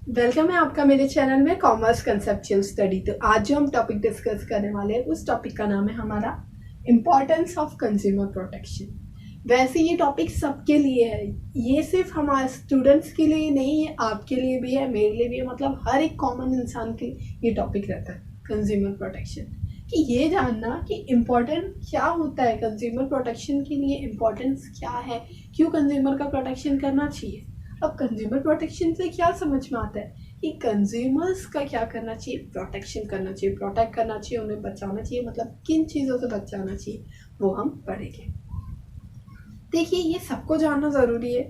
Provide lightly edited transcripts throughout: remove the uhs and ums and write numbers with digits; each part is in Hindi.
वेलकम है आपका मेरे चैनल में कॉमर्स कंसेप्चुअल स्टडी। तो आज जो हम टॉपिक डिस्कस करने वाले हैं उस टॉपिक का नाम है हमारा इम्पोर्टेंस ऑफ कंज्यूमर प्रोटेक्शन। वैसे ये टॉपिक सबके लिए है, ये सिर्फ हमारे स्टूडेंट्स के लिए नहीं है, आपके लिए भी है, मेरे लिए भी है। मतलब हर एक कॉमन इंसान के ये टॉपिक रहता है कंज्यूमर प्रोटेक्शन, कि ये जानना कि इम्पोर्टेंट क्या होता है कंज्यूमर प्रोटेक्शन के लिए, इम्पोर्टेंस क्या है, क्यों कंज्यूमर का प्रोटेक्शन करना चाहिए। अब कंज्यूमर प्रोटेक्शन से क्या समझ में आता है कि कंज्यूमर्स का क्या करना चाहिए, प्रोटेक्शन करना चाहिए, प्रोटेक्ट करना चाहिए, उन्हें बचाना चाहिए। मतलब किन चीज़ों से बचाना चाहिए वो हम पढ़ेंगे। देखिए, ये सबको जानना ज़रूरी है।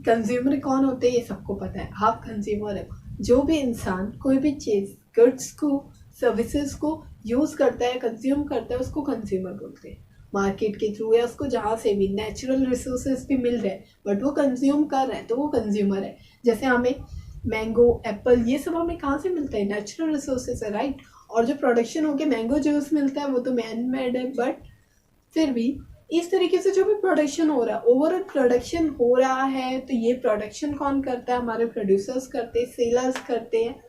कंज्यूमर कौन होते हैं ये सबको पता है, आप कंज्यूमर है। जो भी इंसान कोई भी चीज़, गुड्स को, सर्विसेज को यूज़ करता है, कंज्यूम करता है, उसको कंज्यूमर बोलते हैं। मार्केट के थ्रू या उसको जहाँ से भी नेचुरल रिसोर्सेज भी मिल रहे हैं बट वो कंज्यूम कर रहा है तो वो कंज्यूमर है। जैसे हमें मैंगो, एप्पल, ये सब हमें कहाँ से मिलता है, नेचुरल रिसोर्सेज है, राइट। और जो प्रोडक्शन होके मैंगो जूस मिलता है वो तो मैन मेड है, बट फिर भी इस तरीके से जो भी प्रोडक्शन हो रहा है, ओवरऑल प्रोडक्शन हो रहा है, तो ये प्रोडक्शन कौन करता है, हमारे प्रोड्यूसर्स करते हैं, सेलर्स करते हैं।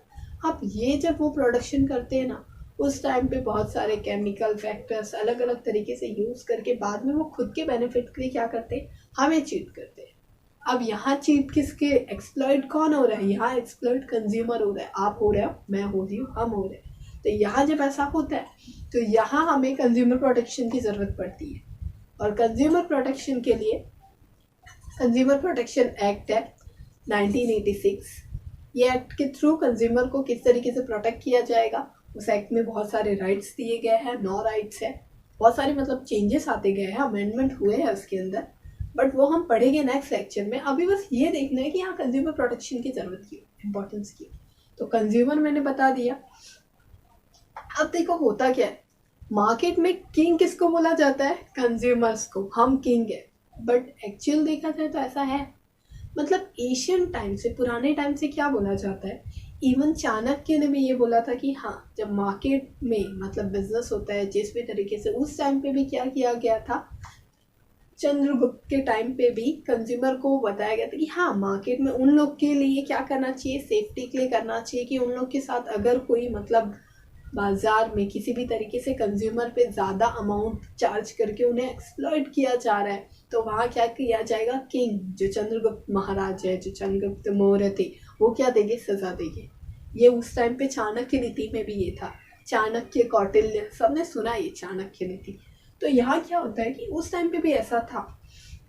अब ये जब वो प्रोडक्शन करते हैं ना, उस टाइम पे बहुत सारे केमिकल फैक्टर्स अलग अलग तरीके से यूज़ करके बाद में वो खुद के बेनिफिट के लिए क्या करते हैं, हमें चीट करते हैं। अब यहाँ चीट किसके, एक्सप्लॉइट कौन हो रहा है, यहाँ एक्सप्लॉइट कंज्यूमर हो रहा है, आप हो रहे हो, मैं हो रही हूँ, हम हो रहे हैं। तो यहाँ जब ऐसा होता है तो यहाँ हमें कंज्यूमर प्रोटेक्शन की ज़रूरत पड़ती है। और कंज्यूमर प्रोटेक्शन के लिए कंज्यूमर प्रोटेक्शन एक्ट है 1986। ये एक्ट के थ्रू कंज्यूमर को किस तरीके से प्रोटेक्ट किया जाएगा, उस एक्ट में बहुत सारे राइट्स दिए गए हैं, 9 राइट्स है, बहुत सारे मतलब चेंजेस आते गए हैं, अमेंडमेंट हुए हैं उसके अंदर, बट वो हम पढ़ेंगे नेक्स्ट लेक्चर में। अभी बस ये देखना है कि यहाँ कंज्यूमर प्रोटेक्शन की ज़रूरत की, इंपॉर्टेंस की। तो कंज्यूमर मैंने बता दिया। अब देखो होता क्या है, मार्केट में किंग किसको बोला जाता है, कंज्यूमर्स को, हम किंग है। बट एक्चुअल देखा जाए तो ऐसा है, मतलब एशियन टाइम से, पुराने टाइम से क्या बोला जाता है, इवन चाणक्य ने भी ये बोला था कि हाँ, जब मार्केट में मतलब बिजनेस होता है जिस भी तरीके से, उस टाइम पे भी क्या किया गया था, चंद्रगुप्त के टाइम पे भी कंज्यूमर को बताया गया था कि हाँ, मार्केट में उन लोग के लिए क्या करना चाहिए, सेफ्टी के लिए करना चाहिए, कि उन लोग के साथ अगर कोई मतलब बाजार में किसी भी तरीके से कंज्यूमर पे ज़्यादा अमाउंट चार्ज करके उन्हें एक्सप्लॉइट किया जा रहा है, तो वहाँ क्या किया जाएगा, किंग जो चंद्रगुप्त महाराज है, जो चंद्रगुप्त मौर्य थे, वो क्या देंगे, सजा देंगे। ये उस टाइम पे चाणक्य नीति में भी ये था। चाणक्य, कौटिल्य, सबने सुना ये चाणक्य नीति। तो यहाँ क्या होता है कि उस टाइम पे भी ऐसा था।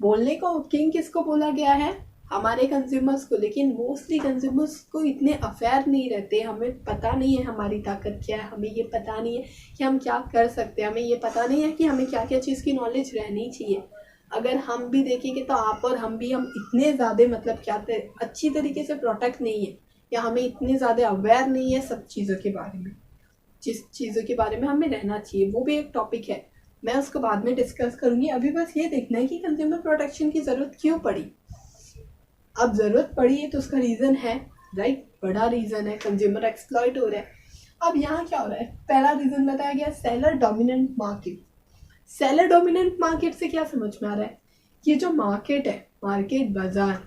बोलने को किंग किसको बोला गया है, हमारे कंज्यूमर्स को, लेकिन मोस्टली कंज्यूमर्स को इतने अफेयर नहीं रहते, हमें पता नहीं है हमारी ताकत क्या है, हमें ये पता नहीं है कि हम क्या कर सकते हैं, हमें ये पता नहीं है कि हमें क्या क्या चीज़ की नॉलेज रहनी चाहिए। अगर हम भी देखेंगे तो आप और हम भी, हम इतने ज़्यादा मतलब क्या अच्छी तरीके से प्रोटेक्ट नहीं है, या हमें इतने ज़्यादा अवेयर नहीं है सब चीज़ों के बारे में, जिस चीज़ों के बारे में हमें रहना चाहिए। वो भी एक टॉपिक है, मैं उसको बाद में डिस्कस करूँगी। अभी बस ये देखना है कि कंज्यूमर प्रोटेक्शन की ज़रूरत क्यों पड़ी। अब ज़रूरत पड़ी है तो उसका रीज़न है, राइट, बड़ा रीज़न है, कंज्यूमर एक्सप्लॉइट हो रहा है। अब यहाँ क्या हो रहा है, पहला रीज़न बताया गया, seller dominant market. Seller dominant market से क्या समझ में आ रहा है, ये जो मार्केट है, मार्केट, बाजार,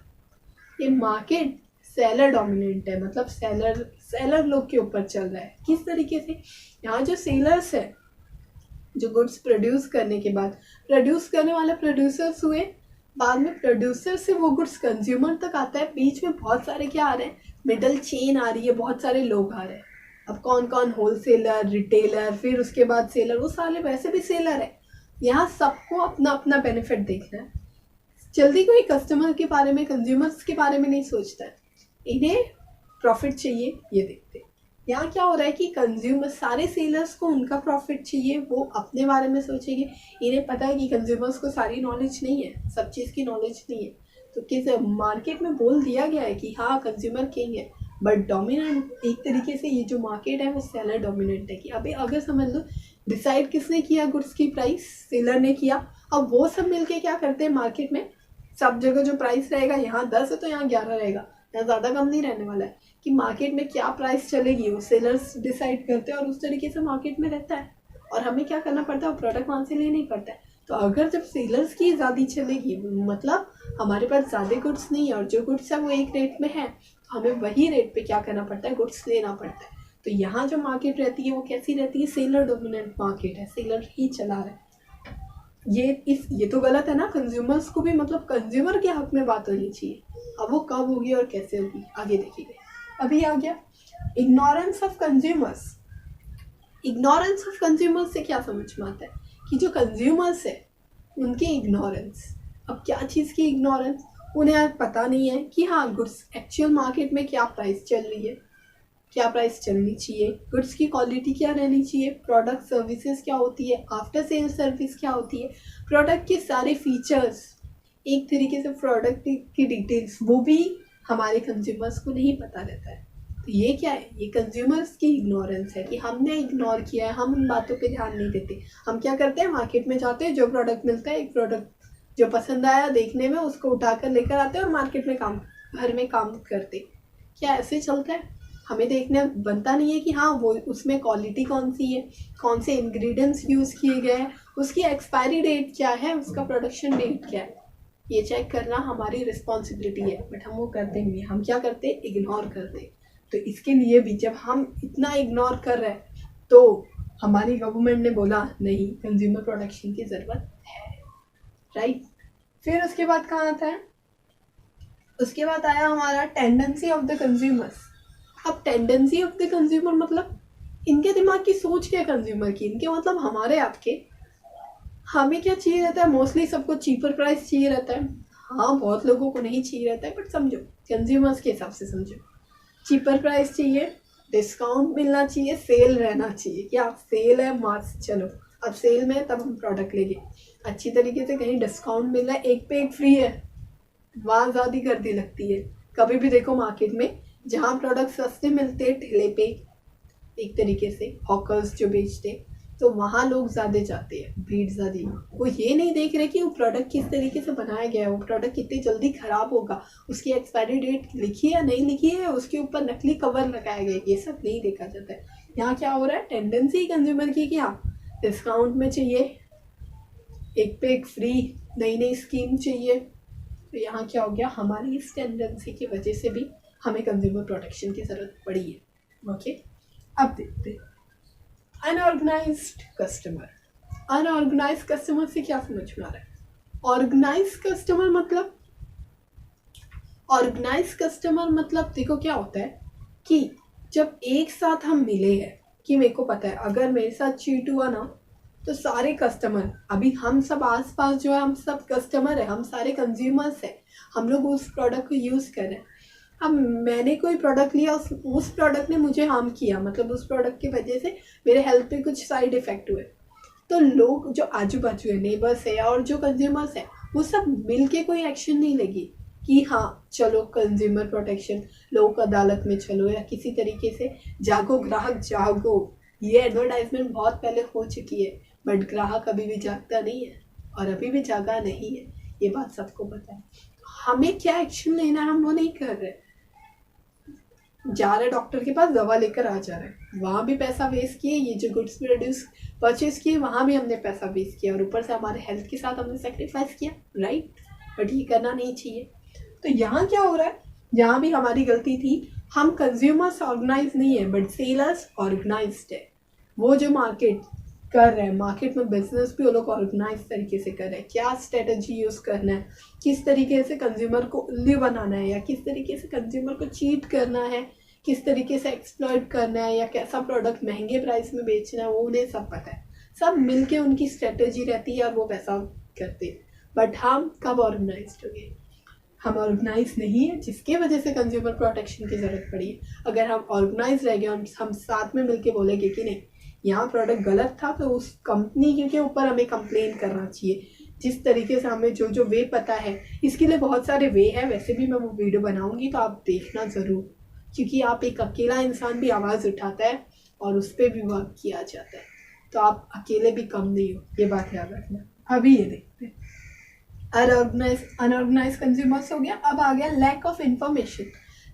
ये मार्केट सेलर डोमिनेंट है, मतलब सेलर लोग के ऊपर चल रहा है। किस तरीके से, यहाँ जो सेलर्स है, जो गुड्स प्रोड्यूस करने के बाद, प्रोड्यूस करने वाले प्रोड्यूसर्स हुए, बाद में प्रोड्यूसर से वो गुड्स कंज्यूमर तक आता है, बीच में बहुत सारे क्या आ रहे हैं, मिडल चेन आ रही है, बहुत सारे लोग आ रहे हैं। अब कौन कौन, होलसेलर, रिटेलर, फिर उसके बाद सेलर, वो सारे वैसे भी सेलर है। यहाँ सबको अपना अपना बेनिफिट देखना है, जल्दी कोई कस्टमर के बारे में, कंज्यूमर्स के बारे में नहीं सोचता है, इन्हें प्रॉफिट चाहिए, ये देखते हैं। यहाँ क्या हो रहा है कि कंज्यूमर, सारे सेलर्स को उनका प्रॉफिट चाहिए, वो अपने बारे में सोचेंगे। इन्हें पता है कि कंज्यूमर्स को सारी नॉलेज नहीं है, सब चीज़ की नॉलेज नहीं है, तो किस मार्केट में बोल दिया गया है कि हाँ, कंज्यूमर किंग है, बट डोमिनेंट एक तरीके से ये जो मार्केट है वो सेलर डोमिनेंट है। कि अभी अगर समझ लो, डिसाइड किसने किया गुड्स की प्राइस, सेलर ने किया। अब वो सब मिलके क्या करते हैं, मार्केट में सब जगह जो प्राइस रहेगा, यहाँ 10 है तो यहाँ 11 रहेगा, यहाँ ज़्यादा कम नहीं रहने वाला है, कि मार्केट में क्या प्राइस चलेगी वो सेलर्स डिसाइड करते हैं, और उस तरीके से मार्केट में रहता है, और हमें क्या करना पड़ता है, वो प्रोडक्ट वहाँ से लेना ही पड़ता है। तो अगर जब सेलर्स की ज़्यादा चलेगी, मतलब हमारे पास ज़्यादा गुड्स नहीं है और जो गुड्स है वो एक रेट में है, तो हमें वही रेट पे क्या करना पड़ता है, गुड्स लेना पड़ता है। तो यहाँ जो मार्केट रहती है वो कैसी रहती है, सेलर डोमिनेंट मार्केट है, सेलर ही चला रहा है। ये तो गलत है ना, कंज्यूमर्स को भी, मतलब कंज्यूमर के हक में बात होनी चाहिए। अब वो कब होगी और कैसे होगी आगे देखिए। अभी आ गया ignorance of consumers. Ignorance of consumers से क्या समझ में आता है कि जो कंज्यूमर्स है उनकी इग्नोरेंस। अब क्या चीज़ की इग्नोरेंस, उन्हें पता नहीं है कि हाँ गुड्स एक्चुअल मार्केट में क्या प्राइस चल रही है, क्या प्राइस चलनी चाहिए, गुड्स की क्वालिटी क्या रहनी चाहिए, प्रोडक्ट सर्विसेज क्या होती है, आफ्टर सेल सर्विस क्या होती है, प्रोडक्ट के सारे फीचर्स, एक तरीके से प्रोडक्ट की डिटेल्स, वो भी हमारे कंज्यूमर्स को नहीं पता रहता है। तो ये क्या है, ये कंज्यूमर्स की इग्नोरेंस है कि हमने इग्नोर किया है, हम उन बातों पे ध्यान नहीं देते। हम क्या करते हैं, मार्केट में जाते हैं, जो प्रोडक्ट मिलता है, एक प्रोडक्ट जो पसंद आया देखने में, उसको उठाकर लेकर आते हैं और मार्केट में घर में काम करते। क्या ऐसे चलता है? हमें देखने बनता नहीं है कि हाँ वो उसमें क्वालिटी कौन सी है, कौन से इंग्रेडिएंट्स यूज़ किए गए हैं, उसकी एक्सपायरी डेट क्या है, उसका प्रोडक्शन डेट क्या है, ये चेक करना हमारी रिस्पॉन्सिबिलिटी है। बट हम वो करते नहीं, हम क्या करते, इग्नोर करते। तो इसके लिए भी जब हम इतना इग्नोर कर रहे हैं तो हमारी गवर्नमेंट ने बोला नहीं, कंज्यूमर प्रोटेक्शन की ज़रूरत है, राइट। फिर उसके बाद कहाँ आता है, उसके बाद आया हमारा टेंडेंसी ऑफ द कंज्यूमर्स। अब टेंडेंसी ऑफ द कंज्यूमर मतलब इनके दिमाग की सोच क्या है कंज्यूमर की, इनके मतलब हमारे आपके। हमें क्या चाहिए रहता है, मोस्टली सबको चीपर प्राइस चाहिए रहता है। हाँ बहुत लोगों को नहीं चाहिए रहता है, बट समझो कंज्यूमर्स के हिसाब से समझो, चीपर प्राइस चाहिए, डिस्काउंट मिलना चाहिए, सेल रहना चाहिए। क्या सेल है, मार्च चलो अब सेल में तब हम प्रोडक्ट लेंगे, अच्छी तरीके से कहीं डिस्काउंट मिल रहा है, एक पे एक फ्री है, वहाँ ज़्यादा गर्दी लगती है। कभी भी देखो मार्केट में जहाँ प्रोडक्ट सस्ते मिलते हैं ठेले पे, एक तरीके से हॉकर्स जो बेचते, तो वहाँ लोग ज़्यादा जाते हैं, भीड़ ज़्यादा। वो ये नहीं देख रहे कि वो प्रोडक्ट किस तरीके से बनाया गया है, वो प्रोडक्ट कितनी जल्दी ख़राब होगा, उसकी एक्सपायरी डेट लिखी है या नहीं लिखी है, उसके ऊपर नकली कवर लगाया गया है, ये सब नहीं देखा जाता है। यहाँ क्या हो रहा है, टेंडेंसी कंज्यूमर की कि हाँ डिस्काउंट में चाहिए, एक पे एक फ्री, नई नई स्कीम चाहिए। तो यहाँ क्या हो गया, हमारी इस टेंडेंसी की वजह से भी हमें कंज्यूमर प्रोटेक्शन की ज़रूरत पड़ी है। ओके, अब देखते हैं अनऑर्गेनाइज्ड कस्टमर। अनऑर्गेनाइज्ड कस्टमर से क्या समझ में आ रहा है, ऑर्गेनाइज्ड कस्टमर मतलब, ऑर्गेनाइज्ड कस्टमर मतलब देखो क्या होता है कि जब एक साथ हम मिले हैं कि मेरे को पता है अगर मेरे साथ चीट हुआ ना तो सारे कस्टमर, अभी हम सब आसपास जो है हम सब कस्टमर है, हम सारे कंज्यूमर्स हैं, हम लोग उस प्रोडक्ट को यूज़ कर रहे हैं। अब मैंने कोई प्रोडक्ट लिया, उस प्रोडक्ट ने मुझे हार्म किया, मतलब उस प्रोडक्ट की वजह से मेरे हेल्थ पे कुछ साइड इफ़ेक्ट हुए, तो लोग जो आजू बाजू है, नेबर्स है और जो कंज्यूमर्स है, वो सब मिल के कोई एक्शन नहीं लगी कि हाँ चलो कंज्यूमर प्रोटेक्शन, लोक अदालत में चलो या किसी तरीके से जागो ग्राहक जागो। ये एडवर्टाइजमेंट बहुत पहले हो चुकी है, बट ग्राहक अभी भी जागता नहीं है और अभी भी जागा नहीं है, ये बात सबको पता है। हमें क्या एक्शन लेना है हम वो नहीं कर रहे, जा रहे डॉक्टर के पास दवा लेकर आ जा रहे हैं, वहाँ भी पैसा वेस्ट किए, ये जो गुड्स परचेज किए वहाँ भी हमने पैसा वेस्ट किया और ऊपर से हमारे हेल्थ के साथ हमने सेक्रीफाइस किया, राइट। बट ये करना नहीं चाहिए। तो यहाँ क्या हो रहा है, यहाँ भी हमारी गलती थी, हम कंज्यूमर्स ऑर्गेनाइज नहीं है बट सेलर्स ऑर्गेनाइज्ड है। वो जो मार्केट कर रहे हैं, मार्केट में बिजनेस भी वो लोग ऑर्गेनाइज तरीके से कर रहे हैं, क्या स्ट्रेटजी यूज़ करना है, किस तरीके से कंज्यूमर को उल्लू बनाना है या किस तरीके से कंज्यूमर को चीट करना है, किस तरीके से एक्सप्लॉइट करना है या कैसा प्रोडक्ट महंगे प्राइस में बेचना है, वो उन्हें सब पता है। सब मिलके उनकी स्ट्रेटजी रहती है और वो वैसा करते हैं। बट हम कब ऑर्गेनाइज हो गए, हम ऑर्गेनाइज नहीं है, जिसके वजह से कंज्यूमर प्रोटेक्शन की ज़रूरत पड़ी है। अगर हम ऑर्गेनाइज रह गए और हम साथ में मिलके बोलेंगे कि नहीं यहाँ प्रोडक्ट गलत था, तो उस कंपनी के ऊपर हमें कंप्लेन करना चाहिए। जिस तरीके से हमें जो जो वे पता है, इसके लिए बहुत सारे वे हैं, वैसे भी मैं वो वीडियो बनाऊंगी तो आप देखना ज़रूर, क्योंकि आप एक अकेला इंसान भी आवाज़ उठाता है और उस पर भी वर्क किया जाता है, तो आप अकेले भी कम नहीं हो, ये बात याद रखना। अभी ये देखते हैं अनऑर्गेनाइज कंज्यूमर्स हो गया। अब आ गया lack of information.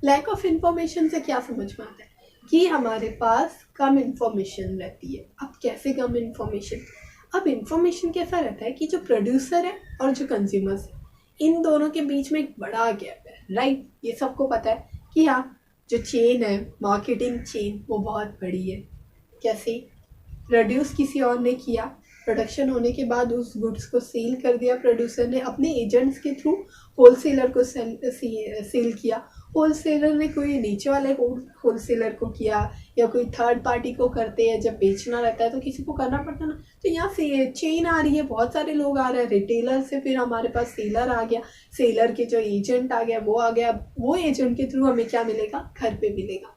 Lack of information से क्या समझ में आता है कि हमारे पास कम इन्फॉर्मेशन रहती है। अब कैसे कम इन्फॉर्मेशन, अब इंफॉर्मेशन कैसा रहता है कि जो प्रोड्यूसर है और जो कंज्यूमर्स है, इन दोनों के बीच में एक बड़ा गैप है, राइट। ये सबको पता है कि हाँ, जो चेन है, मार्केटिंग चेन, वो बहुत बड़ी है। कैसे? प्रोड्यूस किसी और ने किया, प्रोडक्शन होने के बाद उस गुड्स को सेल कर दिया प्रोड्यूसर ने, अपने एजेंट्स के थ्रू होलसेलर को सेल किया, होलसेलर ने कोई नीचे वाले होलसेलर को किया, या कोई थर्ड पार्टी को करते हैं। जब बेचना रहता है तो किसी को करना पड़ता है ना। तो यहाँ से चेन आ रही है, बहुत सारे लोग आ रहे हैं, रिटेलर से फिर हमारे पास सेलर आ गया, सेलर के जो एजेंट आ गया वो आ गया, वो एजेंट के थ्रू हमें क्या मिलेगा? घर पे मिलेगा,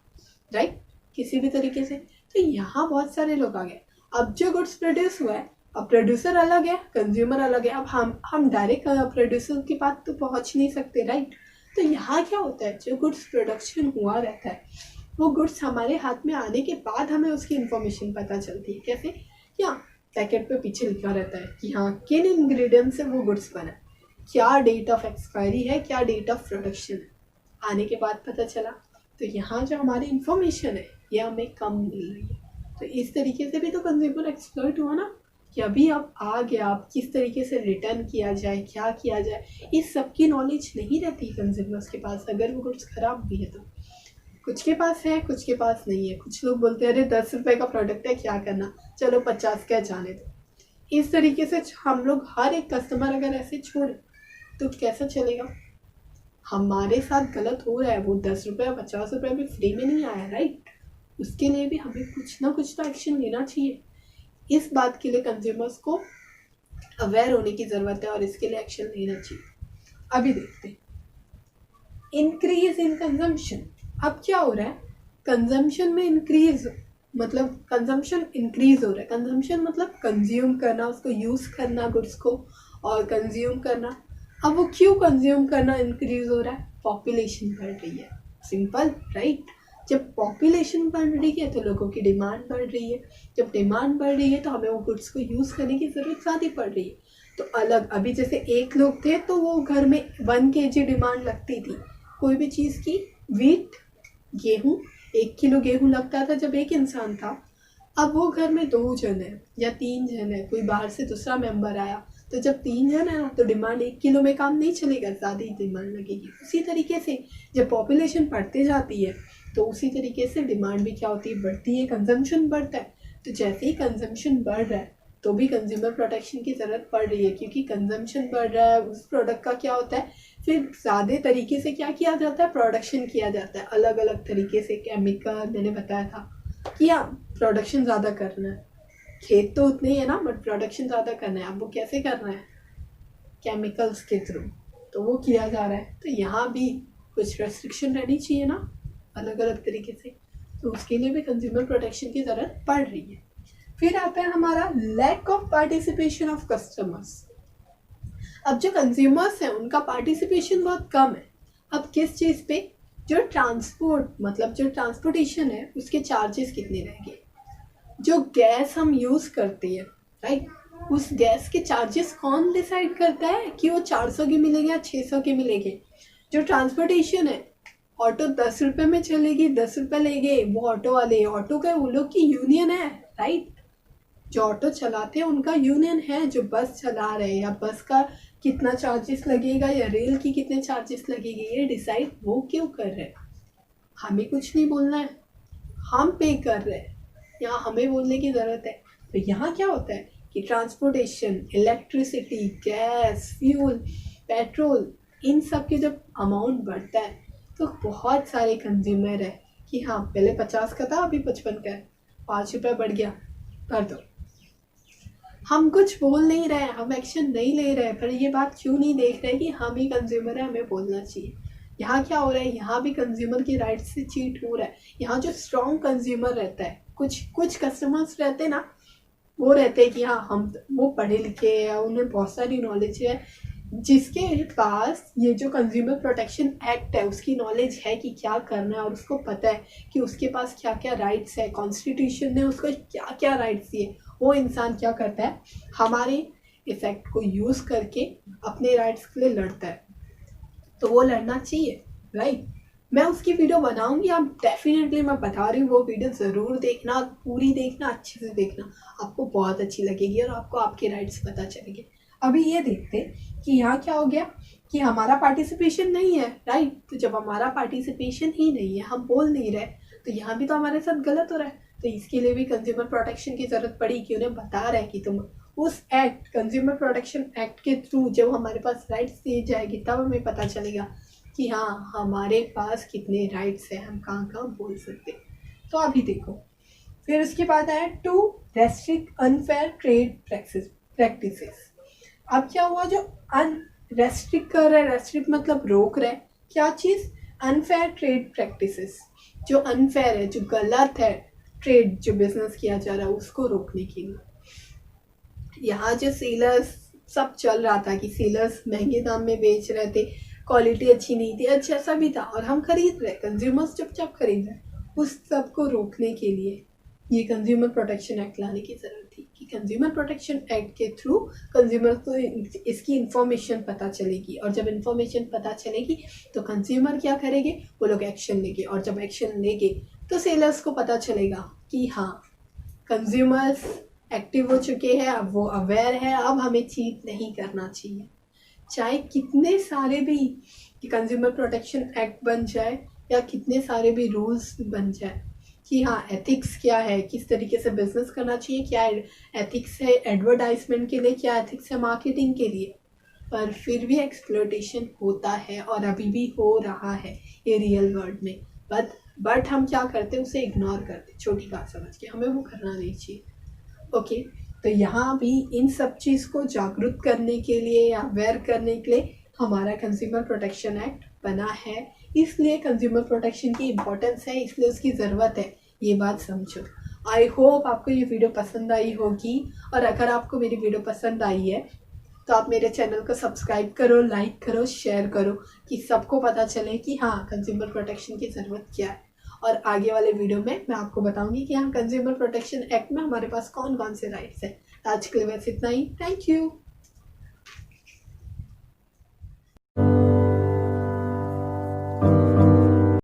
राइट, किसी भी तरीके से। तो यहाँ बहुत सारे लोग आ गए। अब जो गुड्स प्रोड्यूस हुआ है, अब प्रोड्यूसर अलग है, कंज्यूमर अलग है। अब हम डायरेक्ट प्रोड्यूसर की बात तो पहुंच नहीं सकते, राइट। तो यहाँ क्या होता है, जो गुड्स प्रोडक्शन हुआ रहता है, वो गुड्स हमारे हाथ में आने के बाद हमें उसकी इन्फॉर्मेशन पता चलती है। कैसे? या पैकेट पे पीछे लिखा रहता है कि हाँ, किन इंग्रेडिएंट्स से वो गुड्स बना, क्या डेट ऑफ एक्सपायरी है, क्या डेट ऑफ प्रोडक्शन है, आने के बाद पता चला। तो यहाँ जो हमारी इन्फॉर्मेशन है, ये हमें कम मिल रही है। तो इस तरीके से भी तो कंज्यूमर एक्सप्लॉइट हुआ ना, कि अभी अब आ गया, अब किस तरीके से रिटर्न किया जाए, क्या किया जाए, इस सब की नॉलेज नहीं रहती कंज्यूमर्स के पास। अगर वो गुड्स ख़राब भी है तो कुछ के पास है, कुछ के पास नहीं है। कुछ लोग बोलते हैं अरे 10 रुपये का प्रोडक्ट है, क्या करना, चलो 50 का जाने दो। इस तरीके से हम लोग हर एक कस्टमर अगर ऐसे छोड़े तो कैसा चलेगा? हमारे साथ गलत हो रहा है, वो 10 रुपये 50 रुपये भी फ्री में नहीं आया, राइट। उसके लिए भी हमें कुछ ना कुछ तो एक्शन लेना चाहिए। इस बात के लिए कंज्यूमर्स को अवेयर होने की ज़रूरत है और इसके लिए एक्शन लेना चाहिए। अभी देखते हैं इंक्रीज इन कंजम्पशन। अब क्या हो रहा है, कंजम्पशन में इंक्रीज, मतलब कंजम्पशन इंक्रीज हो रहा है। कंजम्पशन मतलब कंज्यूम करना, उसको यूज़ करना गुड्स को, और कंज्यूम करना। अब वो क्यों कंज्यूम करना इंक्रीज हो रहा है? पॉपुलेशन बढ़ रही है, सिंपल, राइट। जब पॉपुलेशन बढ़ रही है तो लोगों की डिमांड बढ़ रही है, जब डिमांड बढ़ रही है तो हमें वो गुड्स को यूज़ करने की ज़रूरत ज़्यादा पड़ रही है। तो अलग, अभी जैसे एक लोग थे तो वो घर में 1 kg डिमांड लगती थी कोई भी चीज़ की। वीट, गेहूँ, 1 किलो गेहूँ लगता था जब एक इंसान था। अब वो घर में 2 जन है या 3 जन है, कोई बाहर से दूसरा मेंबर आया, तो जब 3 जन है ना तो डिमांड 1 किलो में काम नहीं चलेगा, ज़्यादा ही डिमांड लगेगी। उसी तरीके से जब पॉपुलेशन बढ़ते जाती है तो उसी तरीके से डिमांड भी क्या होती है, बढ़ती है, कंजम्पशन बढ़ता है। तो जैसे ही कंजम्पशन बढ़ रहा है तो भी कंज्यूमर प्रोटेक्शन की ज़रूरत पड़ रही है, क्योंकि कंजम्पशन बढ़ रहा है, उस प्रोडक्ट का क्या होता है, फिर ज़्यादा तरीके से क्या किया जाता है, प्रोडक्शन किया जाता है, अलग अलग तरीके से। केमिकल मैंने बताया था कि हाँ, प्रोडक्शन ज़्यादा करना है, खेत तो उतने ही है ना, बट प्रोडक्शन ज़्यादा करना है। अब वो कैसे करना है? केमिकल्स के थ्रू, तो वो किया जा रहा है। तो यहाँ भी कुछ रेस्ट्रिक्शन रहनी चाहिए ना, अलग अलग तरीके से। तो उसके लिए भी कंज्यूमर प्रोटेक्शन की ज़रूरत पड़ रही है। फिर आता है हमारा lack of participation of customers. अब जो कंज्यूमर्स हैं उनका पार्टिसिपेशन बहुत कम है। अब किस चीज़ पे? जो ट्रांसपोर्ट, मतलब जो ट्रांसपोर्टेशन है उसके चार्जेस कितने रहेंगे, जो गैस हम यूज़ करते हैं, राइट, उस गैस के चार्जेस कौन डिसाइड करता है कि वो 400 के मिलेंगे या 600 के मिलेंगे? जो ट्रांसपोर्टेशन है, ऑटो 10 रुपये में चलेगी, 10 रुपये लेंगे वो ऑटो वाले, ऑटो का वो लोग की यूनियन है, राइट। जो ऑटो चलाते हैं उनका यूनियन है, जो बस चला रहे हैं, या बस का कितना चार्जेस लगेगा या रेल की कितने चार्जेस लगेंगे, ये डिसाइड वो क्यों कर रहे हैं? हमें कुछ नहीं बोलना है, हम पे कर रहे हैं, यहाँ हमें बोलने की ज़रूरत है। तो यहाँ क्या होता है कि transportation, electricity, gas, fuel, petrol, इन सब के जब अमाउंट बढ़ता है तो बहुत सारे कंज्यूमर है कि हाँ, पहले 50 का था अभी 55 का है, 5 रुपये बढ़ गया, कर दो। हम कुछ बोल नहीं रहे, हम एक्शन नहीं ले रहे, पर ये बात क्यों नहीं देख रहे कि हम ही कंज्यूमर है, हमें बोलना चाहिए। यहाँ क्या हो रहा है, यहाँ भी कंज्यूमर के राइट्स से चीट हो रहा है। यहाँ जो स्ट्रॉन्ग कंज्यूमर रहता है, कुछ कस्टमर्स रहते हैं ना, वो रहते हैं कि हाँ, हम वो पढ़े लिखे हैं, उन्हें बहुत सारी नॉलेज है, जिसके पास ये जो कंज्यूमर प्रोटेक्शन एक्ट है उसकी नॉलेज है कि क्या करना है, और उसको पता है कि उसके पास क्या क्या राइट्स है, कॉन्स्टिट्यूशन ने उसको क्या क्या राइट्स दिए। वो इंसान क्या करता है, हमारे इस एक्ट को यूज़ करके अपने राइट्स के लिए लड़ता है। तो वो लड़ना चाहिए, राइट। मैं उसकी वीडियो बनाऊंगी, आप डेफिनेटली मैं बता रही हूँ वो वीडियो ज़रूर देखना, पूरी देखना, अच्छे से देखना, आपको बहुत अच्छी लगेगी और आपको आपके राइट्स पता चलेंगे। अभी ये देखते कि यहाँ क्या हो गया कि हमारा पार्टिसिपेशन नहीं है, राइट। तो जब हमारा पार्टिसिपेशन ही नहीं है, हम बोल नहीं रहे, तो यहाँ भी तो हमारे साथ गलत हो रहा है। तो इसके लिए भी कंज्यूमर प्रोटेक्शन की ज़रूरत पड़ी कि उन्हें बता रहे कि तुम उस एक्ट, कंज्यूमर प्रोटेक्शन एक्ट के थ्रू जब हमारे पास राइट्स दी जाएगी तब हमें पता चलेगा कि हाँ हमारे पास कितने राइट्स हैं, हम कहाँ कहाँ बोल सकते हैं। तो अभी देखो, फिर उसके बाद आया to restrict unfair trade practices. अब क्या हुआ, जो रेस्ट्रिक्ट कर रहा है, रेस्ट्रिक्ट मतलब रोक रहा है, क्या चीज़, अनफेयर ट्रेड प्रैक्टिसेस, जो अनफेयर है, जो गलत है ट्रेड, जो बिजनेस किया जा रहा है उसको रोकने के लिए। यहाँ जो सेलर्स सब चल रहा था कि सेलर्स महंगे दाम में बेच रहे थे, क्वालिटी अच्छी नहीं थी, अच्छा सा भी था और हम खरीद रहे, कंज्यूमर्स चुपचाप खरीद रहे, उस सब को रोकने के लिए ये कंज्यूमर प्रोटेक्शन एक्ट लाने की ज़रूरत थी कि कंज्यूमर प्रोटेक्शन एक्ट के थ्रू कंज्यूमर को इसकी इन्फॉर्मेशन पता चलेगी, और जब इन्फॉर्मेशन पता चलेगी तो कंज्यूमर क्या करेंगे, वो लोग एक्शन लेंगे, और जब एक्शन लेंगे तो सेलर्स को पता चलेगा कि हाँ कंज्यूमर्स एक्टिव हो चुके हैं, अब वो अवेयर है, अब हमें चीट नहीं करना चाहिए। चाहे कितने सारे भी कंज्यूमर प्रोटेक्शन एक्ट बन जाए या कितने सारे भी रूल्स बन जाए कि हाँ एथिक्स क्या है, किस तरीके से बिजनेस करना चाहिए, क्या एथिक्स है एडवर्टाइजमेंट के लिए, क्या एथिक्स है मार्केटिंग के लिए, पर फिर भी एक्सप्लॉयटेशन होता है और अभी भी हो रहा है ये रियल वर्ल्ड में। बट हम क्या करते हैं, उसे इग्नोर करते, छोटी बात समझ के, हमें वो करना नहीं चाहिए। ओके, तो यहाँ भी इन सब चीज़ को जागरूक करने के लिए या अवेयर करने के लिए हमारा कंज्यूमर प्रोटेक्शन एक्ट बना है, इसलिए कंज्यूमर प्रोटेक्शन की इम्पोर्टेंस है, इसलिए उसकी ज़रूरत है, ये बात समझो। आई होप आपको ये वीडियो पसंद आई होगी, और अगर आपको मेरी वीडियो पसंद आई है तो आप मेरे चैनल को सब्सक्राइब करो, लाइक करो, शेयर करो, कि सबको पता चले कि हाँ कंज्यूमर प्रोटेक्शन की ज़रूरत क्या है। और आगे वाले वीडियो में मैं आपको बताऊंगी कि हाँ कंज्यूमर प्रोटेक्शन एक्ट में हमारे पास कौन कौन से राइट्स हैं। आज के लिए बस इतना ही, थैंक यू।